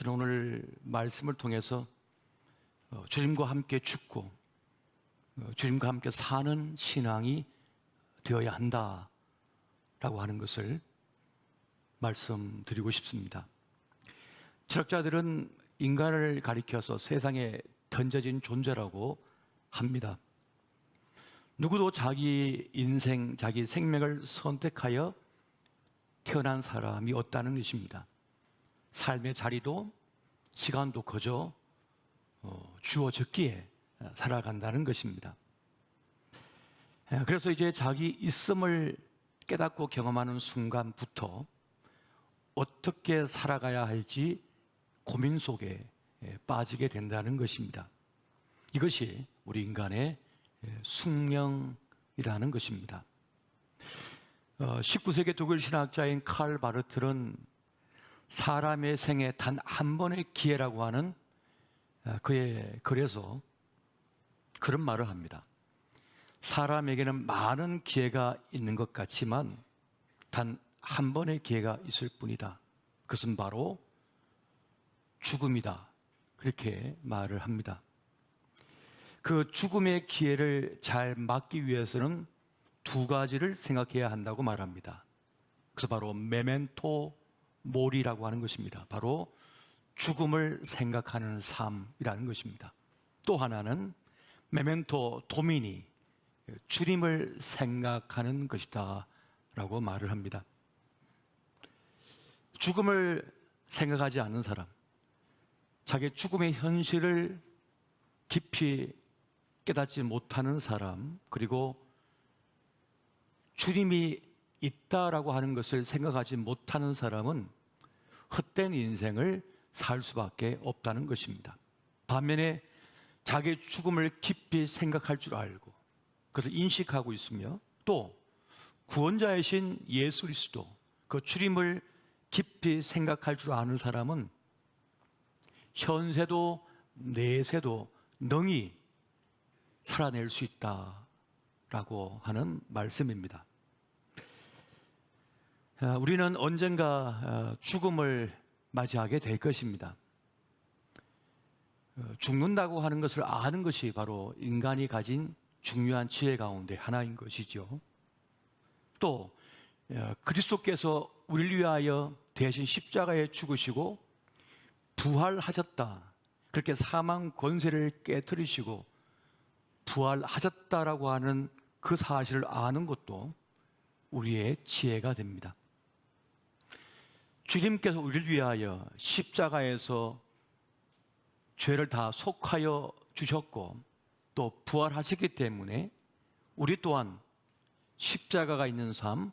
저는 오늘 말씀을 통해서 주님과 함께 죽고 주님과 함께 사는 신앙이 되어야 한다라고 하는 것을 말씀드리고 싶습니다. 철학자들은 인간을 가리켜서 세상에 던져진 존재라고 합니다. 누구도 자기 인생, 자기 생명을 선택하여 태어난 사람이 없다는 것입니다. 삶의 자리도 시간도 그저 주어졌기에 살아간다는 것입니다. 그래서 이제 자기 있음을 깨닫고 경험하는 순간부터 어떻게 살아가야 할지 고민 속에 빠지게 된다는 것입니다. 이것이 우리 인간의 숙명이라는 것입니다. 19세기 독일 신학자인 칼 바르트는 사람의 생에 단 한 번의 기회라고 하는 그의 글에서 그런 말을 합니다. 사람에게는 많은 기회가 있는 것 같지만 단 한 번의 기회가 있을 뿐이다. 그것은 바로 죽음이다. 그렇게 말을 합니다. 그 죽음의 기회를 잘 막기 위해서는 두 가지를 생각해야 한다고 말합니다. 그래서 바로 메멘토 모리라고 하는 것입니다. 바로 죽음을 생각하는 삶이라는 것입니다. 또 하나는 메멘토 도미니, 주님을 생각하는 것이다 라고 말을 합니다. 죽음을 생각하지 않는 사람, 자기 죽음의 현실을 깊이 깨닫지 못하는 사람, 그리고 주님이 있다라고 하는 것을 생각하지 못하는 사람은 헛된 인생을 살 수밖에 없다는 것입니다. 반면에 자기 죽음을 깊이 생각할 줄 알고 그것을 인식하고 있으며 또 구원자이신 예수 그리스도 그 주님을 깊이 생각할 줄 아는 사람은 현세도 내세도 능히 살아낼 수 있다라고 하는 말씀입니다. 우리는 언젠가 죽음을 맞이하게 될 것입니다. 죽는다고 하는 것을 아는 것이 바로 인간이 가진 중요한 지혜 가운데 하나인 것이죠. 또 그리스도께서 우리를 위하여 대신 십자가에 죽으시고 부활하셨다. 그렇게 사망 권세를 깨뜨리시고 부활하셨다라고 하는 그 사실을 아는 것도 우리의 지혜가 됩니다. 주님께서 우리를 위하여 십자가에서 죄를 다 속하여 주셨고 또 부활하셨기 때문에 우리 또한 십자가가 있는 삶,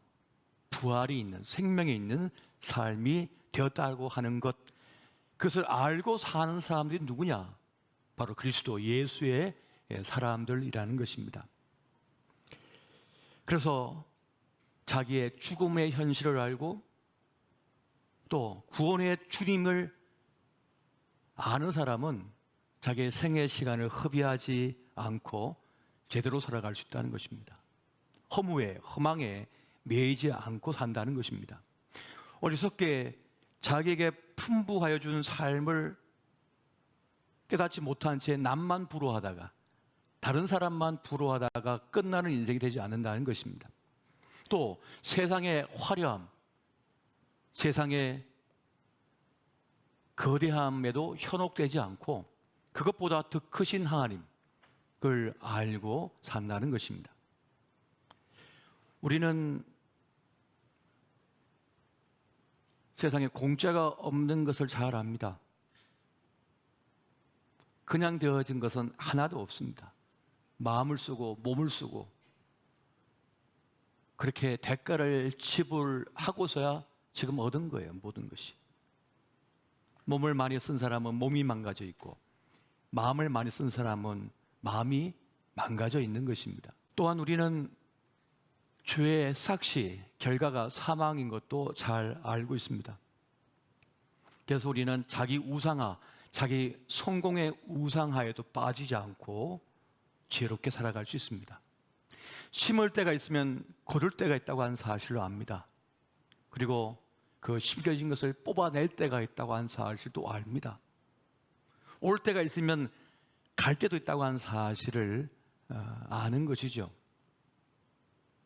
부활이 있는, 생명이 있는 삶이 되었다고 하는 것, 그것을 알고 사는 사람들이 누구냐? 바로 그리스도 예수의 사람들이라는 것입니다. 그래서 자기의 죽음의 현실을 알고 또 구원의 주님을 아는 사람은 자기의 생애 시간을 허비하지 않고 제대로 살아갈 수 있다는 것입니다. 허무에, 허망에 매이지 않고 산다는 것입니다. 어리석게 자기에게 풍부하여 주는 삶을 깨닫지 못한 채 남만 부러워하다가 다른 사람만 부러워하다가 끝나는 인생이 되지 않는다는 것입니다. 또 세상의 화려함, 세상의 거대함에도 현혹되지 않고 그것보다 더 크신 하나님, 그걸 알고 산다는 것입니다. 우리는 세상에 공짜가 없는 것을 잘 압니다. 그냥 되어진 것은 하나도 없습니다. 마음을 쓰고 몸을 쓰고 그렇게 대가를 지불하고서야 지금 얻은 거예요. 모든 것이. 몸을 많이 쓴 사람은 몸이 망가져 있고 마음을 많이 쓴 사람은 마음이 망가져 있는 것입니다. 또한 우리는 죄의 삭시, 결과가 사망인 것도 잘 알고 있습니다. 그래서 우리는 자기 우상화, 자기 성공의 우상화에도 빠지지 않고 지혜롭게 살아갈 수 있습니다. 심을 때가 있으면 거둘 때가 있다고 하는 사실을 압니다. 그리고 그 심겨진 것을 뽑아낼 때가 있다고 하는 사실도 압니다. 올 때가 있으면 갈 때도 있다고 하는 사실을 아는 것이죠.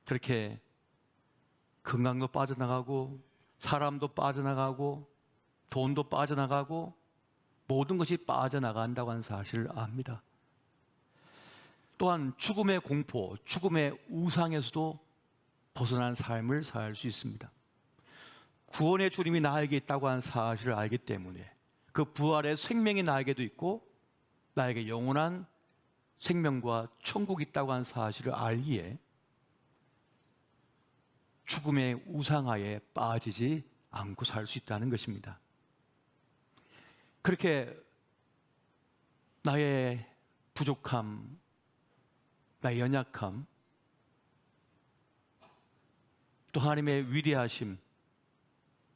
그렇게 건강도 빠져나가고 사람도 빠져나가고 돈도 빠져나가고 모든 것이 빠져나간다고 하는 사실을 압니다. 또한 죽음의 공포, 죽음의 우상에서도 벗어난 삶을 살 수 있습니다. 구원의 주님이 나에게 있다고 하는 사실을 알기 때문에 그 부활의 생명이 나에게도 있고 나에게 영원한 생명과 천국이 있다고 하는 사실을 알기에 죽음의 우상하에 빠지지 않고 살 수 있다는 것입니다. 그렇게 나의 부족함, 나의 연약함, 또 하나님의 위대하심,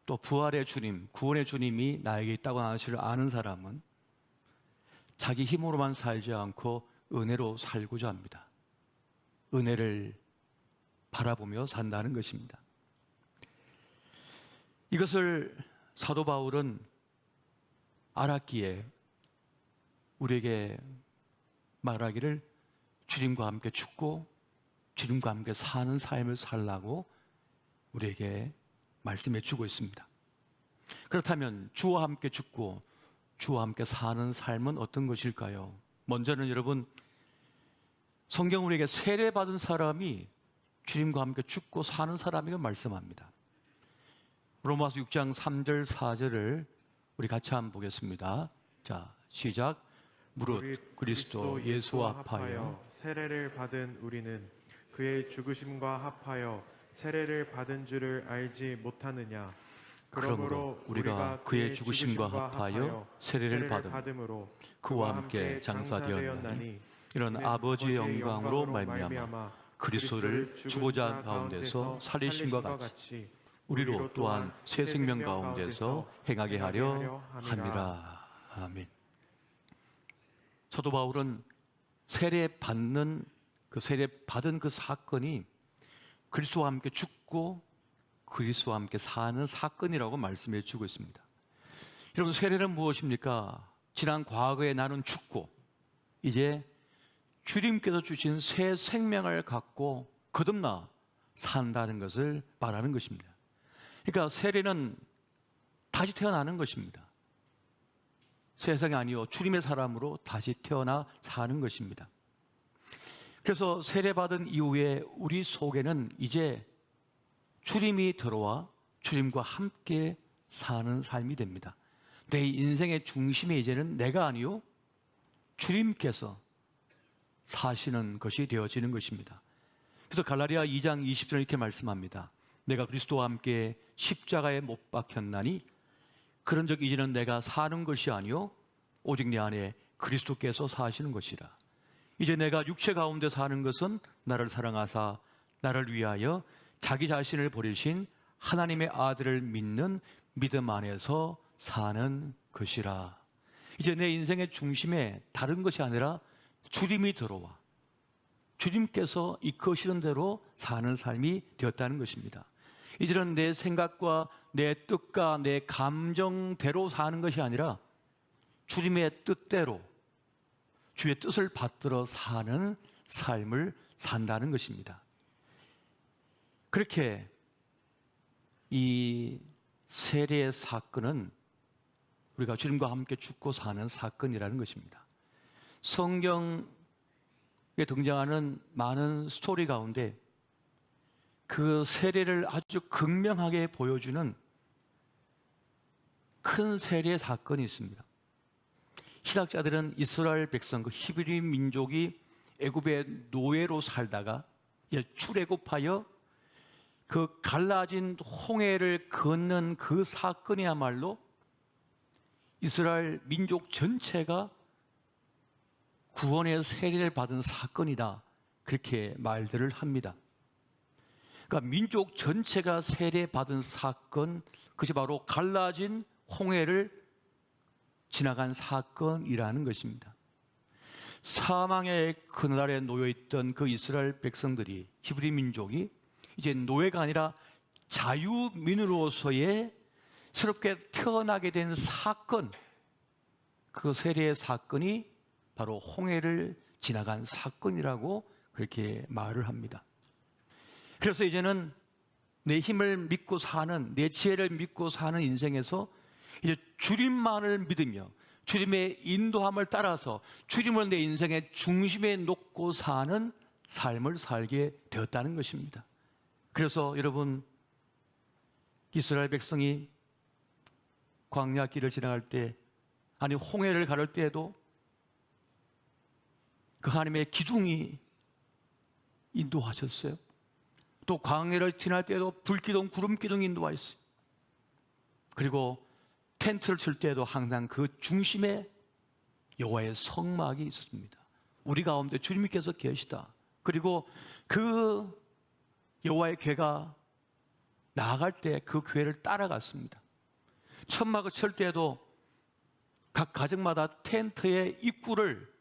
또 부활의 주님, 구원의 주님이 나에게 있다고 하는 사실을 아는 사람은 자기 힘으로만 살지 않고 은혜로 살고자 합니다. 은혜를 바라보며 산다는 것입니다. 이것을 사도 바울은 알았기에 우리에게 말하기를 주님과 함께 죽고 주님과 함께 사는 삶을 살라고 우리에게 말씀해 주고 있습니다. 그렇다면 주와 함께 죽고 주와 함께 사는 삶은 어떤 것일까요? 먼저는 여러분, 성경 우리에게 세례받은 사람이 주님과 함께 죽고 사는 사람이라고 말씀합니다. 로마서 6장 3절 4절을 우리 같이 한번 보겠습니다. 자, 시작. 무릇 그리스도 예수와 합하여 세례를 받은 우리는 그의 죽으심과 합하여 세례를 받은 줄을 알지 못하느냐. 그러므로 우리가 그의 죽으심과 합하여 세례를 받음으로 그와 함께 장사되었나니 이런 아버지의 영광으로 말미암아 그리스도를 죽은 가운데서 살리심과 같이 우리로 또한 새 생명 가운데서 행하게 하려 함이라. 아멘. 사도 바울은 세례 받은 그 사건이 그리스도와 함께 죽고 그리스도와 함께 사는 사건이라고 말씀해 주고 있습니다. 여러분, 세례는 무엇입니까? 지난 과거에 나는 죽고 이제 주님께서 주신 새 생명을 갖고 거듭나 산다는 것을 말하는 것입니다. 그러니까 세례는 다시 태어나는 것입니다. 세상이 아니요 주님의 사람으로 다시 태어나 사는 것입니다. 그래서 세례받은 이후에 우리 속에는 이제 주님이 들어와 주님과 함께 사는 삶이 됩니다. 내 인생의 중심에 이제는 내가 아니요 주님께서 사시는 것이 되어지는 것입니다. 그래서 갈라디아 2장 20절에 이렇게 말씀합니다. 내가 그리스도와 함께 십자가에 못 박혔나니 그런즉 이제는 내가 사는 것이 아니요 오직 내 안에 그리스도께서 사시는 것이라. 이제 내가 육체 가운데 사는 것은 나를 사랑하사 나를 위하여 자기 자신을 버리신 하나님의 아들을 믿는 믿음 안에서 사는 것이라. 이제 내 인생의 중심에 다른 것이 아니라 주님이 들어와 주님께서 이끄시는 대로 사는 삶이 되었다는 것입니다. 이제는 내 생각과 내 뜻과 내 감정대로 사는 것이 아니라 주님의 뜻대로 주의 뜻을 받들어 사는 삶을 산다는 것입니다. 그렇게 이 세례의 사건은 우리가 주님과 함께 죽고 사는 사건이라는 것입니다. 성경에 등장하는 많은 스토리 가운데 그 세례를 아주 극명하게 보여주는 큰 세례의 사건이 있습니다. 신학자들은 이스라엘 백성, 그 히브리 민족이 애굽의 노예로 살다가 출애굽하여 그 갈라진 홍해를 건넌 그 사건이야말로 이스라엘 민족 전체가 구원의 세례를 받은 사건이다, 그렇게 말들을 합니다. 그러니까 민족 전체가 세례받은 사건, 그것이 바로 갈라진 홍해를 지나간 사건이라는 것입니다. 사망의 그늘아래 놓여있던 그 이스라엘 백성들이, 히브리 민족이 이제 노예가 아니라 자유민으로서의 새롭게 태어나게 된 사건, 그 세례의 사건이 바로 홍해를 지나간 사건이라고 그렇게 말을 합니다. 그래서 이제는 내 힘을 믿고 사는, 내 지혜를 믿고 사는 인생에서 이제 주님만을 믿으며 주님의 인도함을 따라서 주님을 내 인생의 중심에 놓고 사는 삶을 살게 되었다는 것입니다. 그래서 여러분, 이스라엘 백성이 광야 길을 지나갈 때, 아니 홍해를 가를 때에도 그 하나님의 기둥이 인도하셨어요. 또 광야를 지날 때에도 불기둥, 구름기둥이 인도하셨어요. 그리고 텐트를 칠 때에도 항상 그 중심에 여호와의 성막이 있었습니다. 우리 가운데 주님께서 계시다. 그리고 그 여호와의 궤가 나아갈 때 그 궤를 따라갔습니다. 천막을 칠 때에도 각 가정마다 텐트의 입구를,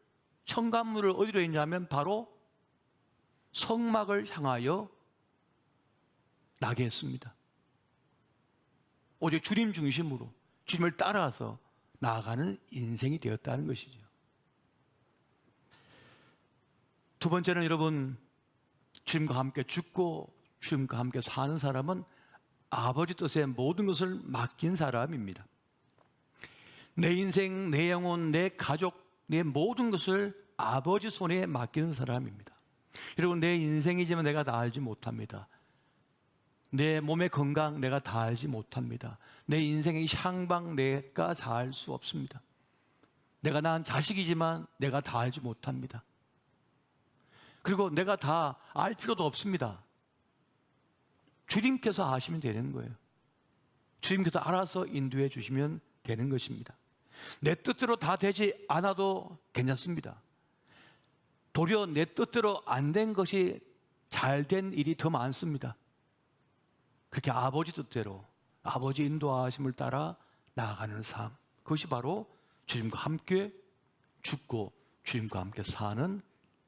현관문을 어디로 했냐면 바로 성막을 향하여 나게 했습니다. 오직 주님 중심으로 주님을 따라서 나아가는 인생이 되었다는 것이죠. 두 번째는 여러분, 주님과 함께 죽고 주님과 함께 사는 사람은 아버지 뜻에 모든 것을 맡긴 사람입니다. 내 인생, 내 영혼, 내 가족, 내 모든 것을 아버지 손에 맡기는 사람입니다. 여러분, 내 인생이지만 내가 다 알지 못합니다. 내 몸의 건강 내가 다 알지 못합니다. 내 인생의 향방 내가 다 알 수 없습니다. 내가 낳은 자식이지만 내가 다 알지 못합니다. 그리고 내가 다 알 필요도 없습니다. 주님께서 아시면 되는 거예요. 주님께서 알아서 인도해 주시면 되는 것입니다. 내 뜻대로 다 되지 않아도 괜찮습니다. 도리어 내 뜻대로 안 된 것이 잘 된 일이 더 많습니다. 그렇게 아버지 뜻대로, 아버지 인도하심을 따라 나아가는 삶, 그것이 바로 주님과 함께 죽고 주님과 함께 사는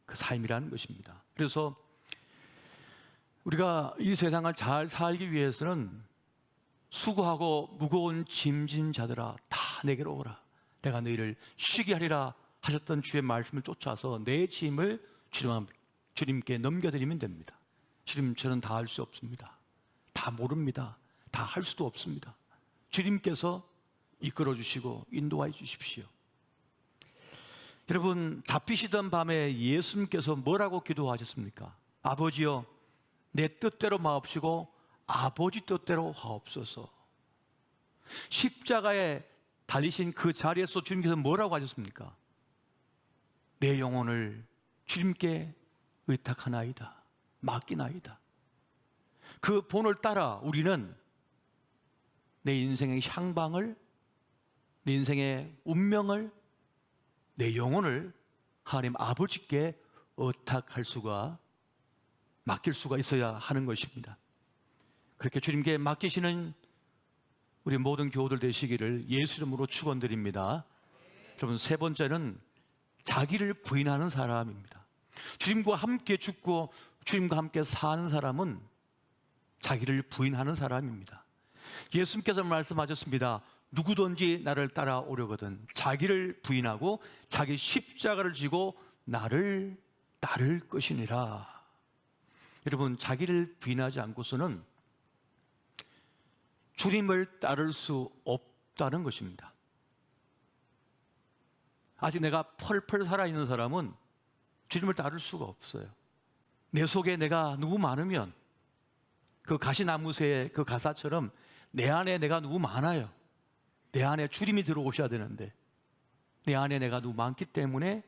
그 삶이라는 것입니다. 그래서 우리가 이 세상을 잘 살기 위해서는 수고하고 무거운 짐진 자들아 다 내게로 오라, 내가 너희를 쉬게 하리라 하셨던 주의 말씀을 쫓아서 내 짐을 주님께 넘겨드리면 됩니다. 주님, 저는 다 할 수 없습니다. 다 모릅니다. 다 할 수도 없습니다. 주님께서 이끌어 주시고 인도해 주십시오. 여러분, 잡히시던 밤에 예수님께서 뭐라고 기도하셨습니까? 아버지여, 내 뜻대로 마옵시고 아버지 뜻대로 하옵소서. 십자가에 달리신 그 자리에서 주님께서 뭐라고 하셨습니까? 내 영혼을 주님께 의탁하나이다, 맡기나이다. 그 본을 따라 우리는 내 인생의 향방을, 내 인생의 운명을, 내 영혼을 하나님 아버지께 의탁할 수가, 맡길 수가 있어야 하는 것입니다. 그렇게 주님께 맡기시는 우리 모든 교우들 되시기를 예수 이름으로 축원드립니다. 여러분, 세 번째는 자기를 부인하는 사람입니다. 주님과 함께 죽고 주님과 함께 사는 사람은 자기를 부인하는 사람입니다. 예수님께서 말씀하셨습니다. 누구든지 나를 따라오려거든 자기를 부인하고 자기 십자가를 지고 나를 따를 것이니라. 여러분, 자기를 부인하지 않고서는 주님을 따를 수 없다는 것입니다. 아직 내가 펄펄 살아있는 사람은 주님을 따를 수가 없어요. 내 속에 내가 너무 많으면 그 가시나무새의 그 가사처럼 내 안에 내가 너무 많아요. 내 안에 주님이 들어오셔야 되는데 내 안에 내가 너무 많기 때문에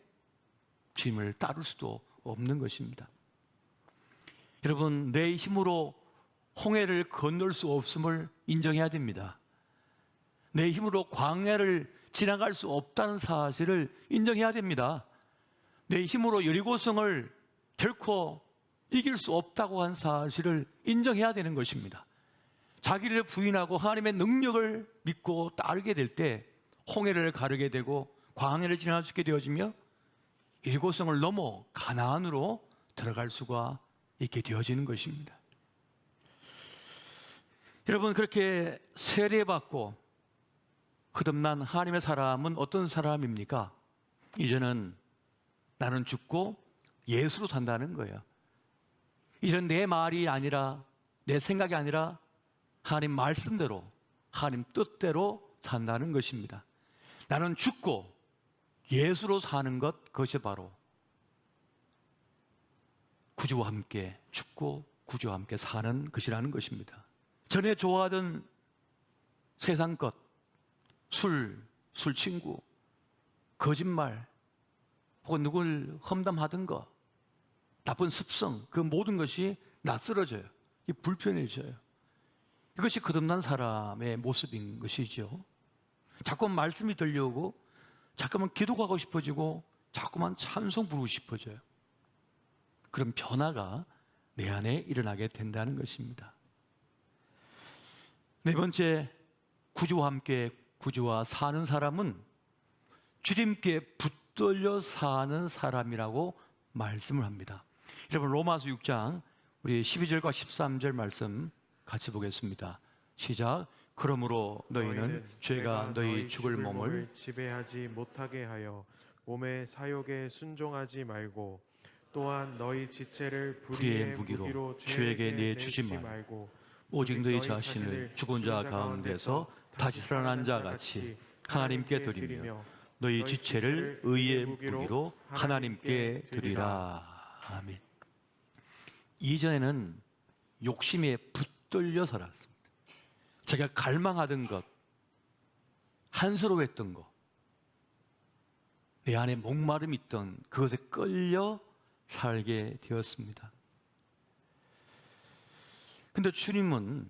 주님을 따를 수도 없는 것입니다. 여러분, 내 힘으로 홍해를 건널 수 없음을 인정해야 됩니다. 내 힘으로 광야를 지나갈 수 없다는 사실을 인정해야 됩니다. 내 힘으로 여리고성을 결코 이길 수 없다고 한 사실을 인정해야 되는 것입니다. 자기를 부인하고 하나님의 능력을 믿고 따르게 될 때 홍해를 가르게 되고 광야를 지나갈 수 있게 되어지며 여리고성을 넘어 가나안으로 들어갈 수가 있게 되어지는 것입니다. 여러분, 그렇게 세례받고 거듭난 하나님의 사람은 어떤 사람입니까? 이제는 나는 죽고 예수로 산다는 거예요. 이제는 내 말이 아니라, 내 생각이 아니라 하나님 말씀대로, 하나님 뜻대로 산다는 것입니다. 나는 죽고 예수로 사는 것, 그것이 바로 구주와 함께 죽고 구주와 함께 사는 것이라는 것입니다. 전에 좋아하던 세상 것, 술 친구, 거짓말, 혹은 누굴 험담하던 것, 나쁜 습성, 그 모든 것이 낯설어져요. 불편해져요. 이것이 거듭난 사람의 모습인 것이죠. 자꾸만 말씀이 들려오고, 자꾸만 기도하고 싶어지고, 자꾸만 찬송 부르고 싶어져요. 그런 변화가 내 안에 일어나게 된다는 것입니다. 네 번째, 구주와 함께 구주와 사는 사람은 주님께 붙들려 사는 사람이라고 말씀을 합니다. 여러분, 로마서 6장 우리 12절과 13절 말씀 같이 보겠습니다. 시작. 그러므로 너희는 죄가 너희 죽을 몸을 지배하지 못하게 하여 몸의 사욕에 순종하지 말고, 또한 너희 지체를 불의의 무기로 죄에게 내주지 말고, 오직 너희 자신을 죽은 자 가운데서 다시 살아난 자 같이 하나님께 드리며 너희 지체를 의의 무기로 하나님께 드리라. 아멘. 이전에는 욕심에 붙들려 살았습니다. 제가 갈망하던 것, 한스러워했던 것, 내 안에 목마름이 있던 그것에 끌려 살게 되었습니다. 근데 주님은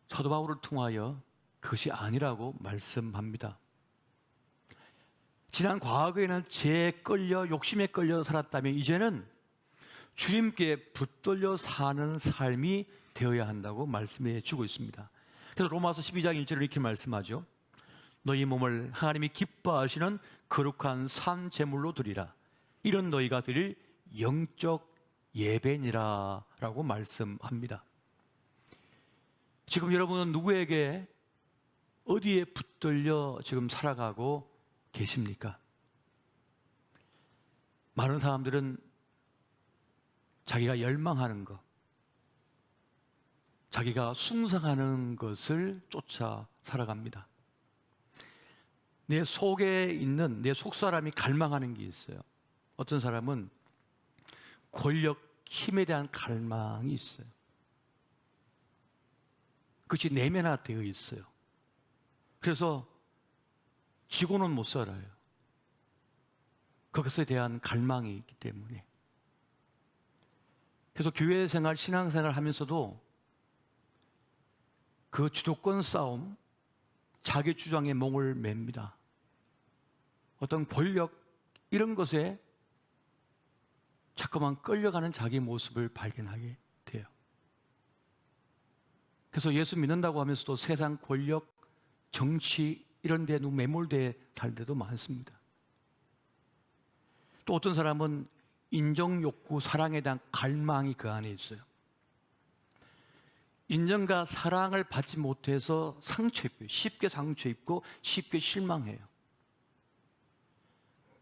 사도 바울을 통하여 그것이 아니라고 말씀합니다. 지난 과거에는 죄에 끌려, 욕심에 끌려 살았다면 이제는 주님께 붙들려 사는 삶이 되어야 한다고 말씀해 주고 있습니다. 그래서 로마서 12장 1절을 이렇게 말씀하죠. 너희 몸을 하나님이 기뻐하시는 거룩한 산 제물로 드리라. 이런 너희가 드릴 영적 예배니라 라고 말씀합니다. 지금 여러분은 누구에게, 어디에 붙들려 지금 살아가고 계십니까? 많은 사람들은 자기가 열망하는 것, 자기가 숭상하는 것을 쫓아 살아갑니다. 내 속에 있는, 내 속사람이 갈망하는 게 있어요. 어떤 사람은 권력, 힘에 대한 갈망이 있어요. 그것이 내면화되어 있어요. 그래서 지고는 못 살아요. 그것에 대한 갈망이 있기 때문에. 그래서 교회 생활, 신앙 생활 하면서도 그 주도권 싸움, 자기 주장에 목을 맵니다. 어떤 권력, 이런 것에 자꾸만 끌려가는 자기 모습을 발견하게 돼요. 그래서 예수 믿는다고 하면서도 세상 권력, 정치 이런 데 매몰돼 살 때도 많습니다. 또 어떤 사람은 인정 욕구, 사랑에 대한 갈망이 그 안에 있어요. 인정과 사랑을 받지 못해서 상처 입고요. 쉽게 상처 입고 쉽게 실망해요.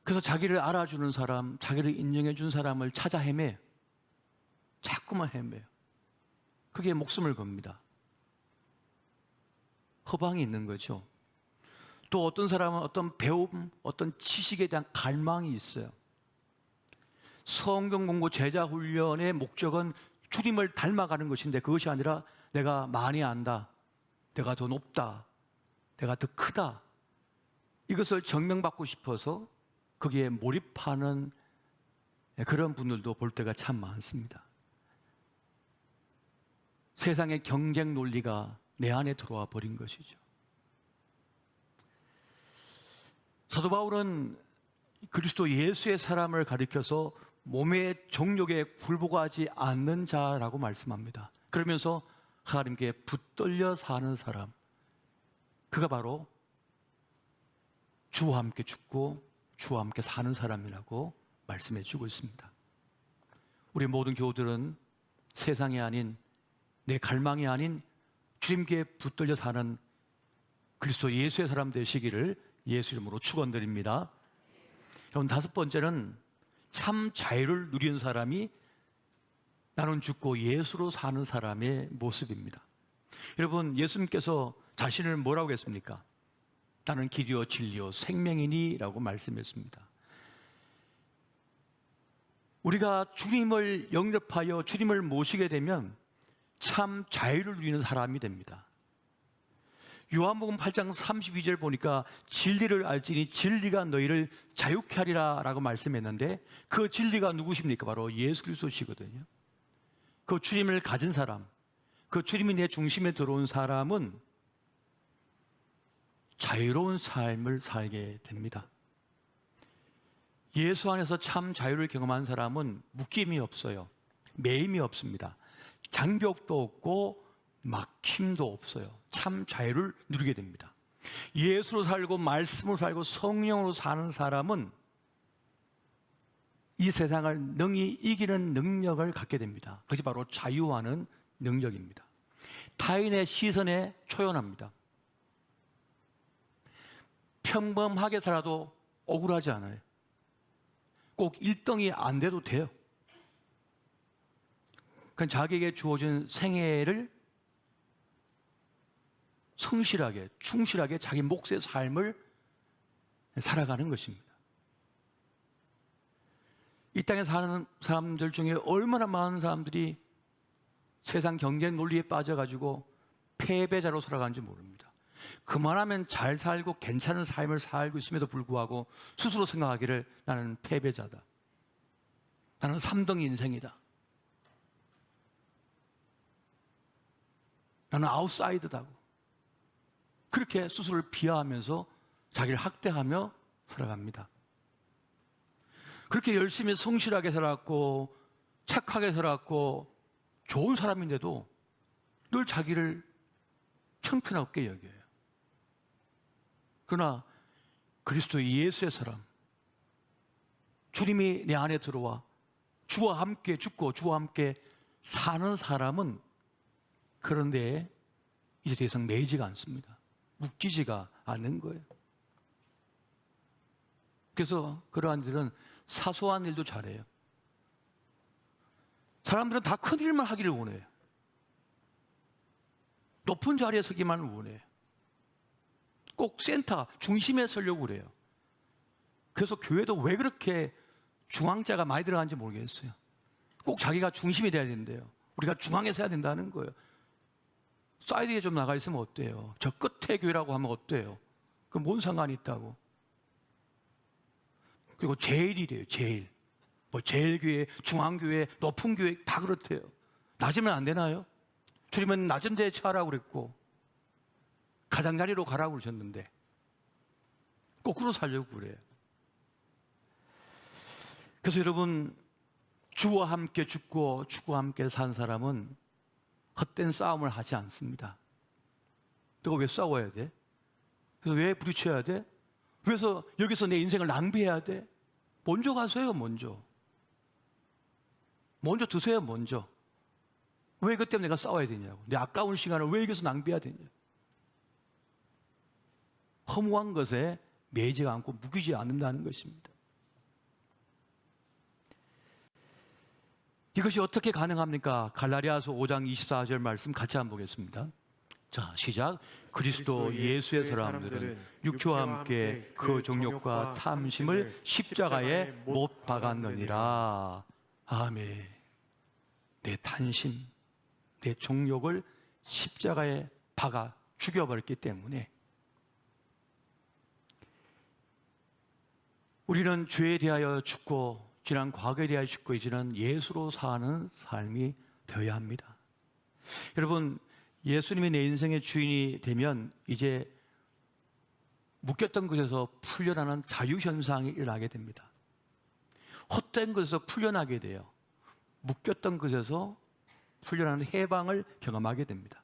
그래서 자기를 알아주는 사람, 자기를 인정해 준 사람을 찾아 헤매요. 자꾸만 헤매요. 그게 목숨을 겁니다. 허방이 있는 거죠. 또 어떤 사람은 어떤 배움, 어떤 지식에 대한 갈망이 있어요. 성경 공부, 제자 훈련의 목적은 주님을 닮아가는 것인데 그것이 아니라 내가 많이 안다, 내가 더 높다, 내가 더 크다, 이것을 증명받고 싶어서 거기에 몰입하는 그런 분들도 볼 때가 참 많습니다. 세상의 경쟁 논리가 내 안에 들어와 버린 것이죠. 사도 바울은 그리스도 예수의 사람을 가리켜서 몸의 정욕에 굴복하지 않는 자라고 말씀합니다. 그러면서 하나님께 붙들려 사는 사람, 그가 바로 주와 함께 죽고 주와 함께 사는 사람이라고 말씀해 주고 있습니다. 우리 모든 교우들은 세상이 아닌 내 갈망이 아닌 주님께 붙들려 사는 그리스도 예수의 사람 되시기를 예수 이름으로 축원드립니다. 여러분, 다섯 번째는 참 자유를 누리는 사람이 나는 죽고 예수로 사는 사람의 모습입니다. 여러분, 예수님께서 자신을 뭐라고 했습니까? 나는 길이요 진리요 생명이니 라고 말씀했습니다. 우리가 주님을 영접하여 주님을 모시게 되면 참 자유를 누리는 사람이 됩니다. 요한복음 8장 32절 보니까 진리를 알지니 진리가 너희를 자유케 하리라 라고 말씀했는데, 그 진리가 누구십니까? 바로 예수 그리스도시거든요. 그 주님을 가진 사람, 그 주님이 내 중심에 들어온 사람은 자유로운 삶을 살게 됩니다. 예수 안에서 참 자유를 경험한 사람은 묶임이 없어요. 매임이 없습니다. 장벽도 없고 막힘도 없어요. 참 자유를 누리게 됩니다. 예수로 살고 말씀으로 살고 성령으로 사는 사람은 이 세상을 능히 이기는 능력을 갖게 됩니다. 그것이 바로 자유하는 능력입니다. 타인의 시선에 초연합니다. 평범하게 살아도 억울하지 않아요. 꼭 1등이 안 돼도 돼요. 그건 자기에게 주어진 생애를 성실하게, 충실하게 자기 몫의 삶을 살아가는 것입니다. 이 땅에 사는 사람들 중에 얼마나 많은 사람들이 세상 경쟁 논리에 빠져가지고 패배자로 살아가는지 모릅니다. 그만하면 잘 살고 괜찮은 삶을 살고 있음에도 불구하고 스스로 생각하기를 나는 패배자다. 나는 3등 인생이다. 나는 아웃사이더다고. 그렇게 스스로를 비하하면서 자기를 학대하며 살아갑니다. 그렇게 열심히 성실하게 살았고 착하게 살았고 좋은 사람인데도 늘 자기를 형편없게 여겨요. 그러나 그리스도 예수의 사람, 주님이 내 안에 들어와 주와 함께 죽고 주와 함께 사는 사람은 그런데 이제 더 이상 매이지가 않습니다. 묶이지가 않는 거예요. 그래서 그러한 일은 사소한 일도 잘해요. 사람들은 다 큰 일만 하기를 원해요. 높은 자리에 서기만 원해요. 꼭 센터, 중심에 서려고 그래요. 그래서 교회도 왜 그렇게 중앙자가 많이 들어가는지 모르겠어요. 꼭 자기가 중심이 돼야 된대요. 우리가 중앙에 서야 된다는 거예요. 사이드에 좀 나가 있으면 어때요? 저 끝에 교회라고 하면 어때요? 그 뭔 상관이 있다고? 그리고 제일이래요, 제일. 뭐 제일교회, 중앙교회, 높은 교회 다 그렇대요. 낮으면 안 되나요? 주님은 낮은 데에 처하라고 그랬고 가장자리로 가라고 그러셨는데 거꾸로 살려고 그래요. 그래서 여러분, 주와 함께 죽고 주와 함께 산 사람은 헛된 싸움을 하지 않습니다. 너가 왜 싸워야 돼? 그래서 왜 부딪혀야 돼? 그래서 여기서 내 인생을 낭비해야 돼? 먼저 가세요. 먼저 드세요. 먼저. 왜 이것 때문에 내가 싸워야 되냐고. 내 아까운 시간을 왜 여기서 낭비해야 되냐. 허무한 것에 매이지 않고 묶이지 않는다는 것입니다. 이것이 어떻게 가능합니까? 갈라디아서 5장 24절 말씀 같이 한번 보겠습니다. 자, 시작. 그리스도 예수의 사람들은 육체와 함께 그 정욕과 탐심을 십자가에 못 박았느니라. 아멘. 내 탐심, 내 정욕을 십자가에 박아 죽여버렸기 때문에 우리는 죄에 대하여 죽고 지난 과거에 대하여 죽고 이제는 예수로 사는 삶이 되어야 합니다. 여러분, 예수님이 내 인생의 주인이 되면 이제 묶였던 것에서 풀려나는 자유현상이 일어나게 됩니다. 헛된 것에서 풀려나게 돼요. 묶였던 것에서 풀려나는 해방을 경험하게 됩니다.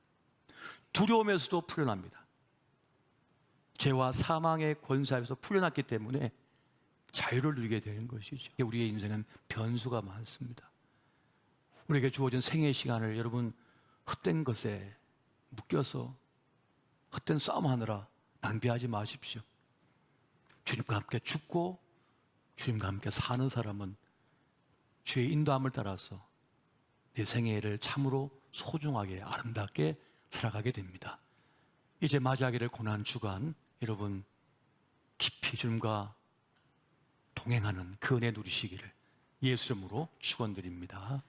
두려움에서도 풀려납니다. 죄와 사망의 권세에서 풀려났기 때문에 자유를 누리게 되는 것이죠. 우리의 인생은 변수가 많습니다. 우리에게 주어진 생애 시간을 여러분 헛된 것에 묶여서 헛된 싸움하느라 낭비하지 마십시오. 주님과 함께 죽고 주님과 함께 사는 사람은 주의 인도함을 따라서 내 생애를 참으로 소중하게 아름답게 살아가게 됩니다. 이제 맞이하게 될 고난 주간, 여러분 깊이 주님과 동행하는 그 은혜 누리시기를 예수 이름으로 축원드립니다.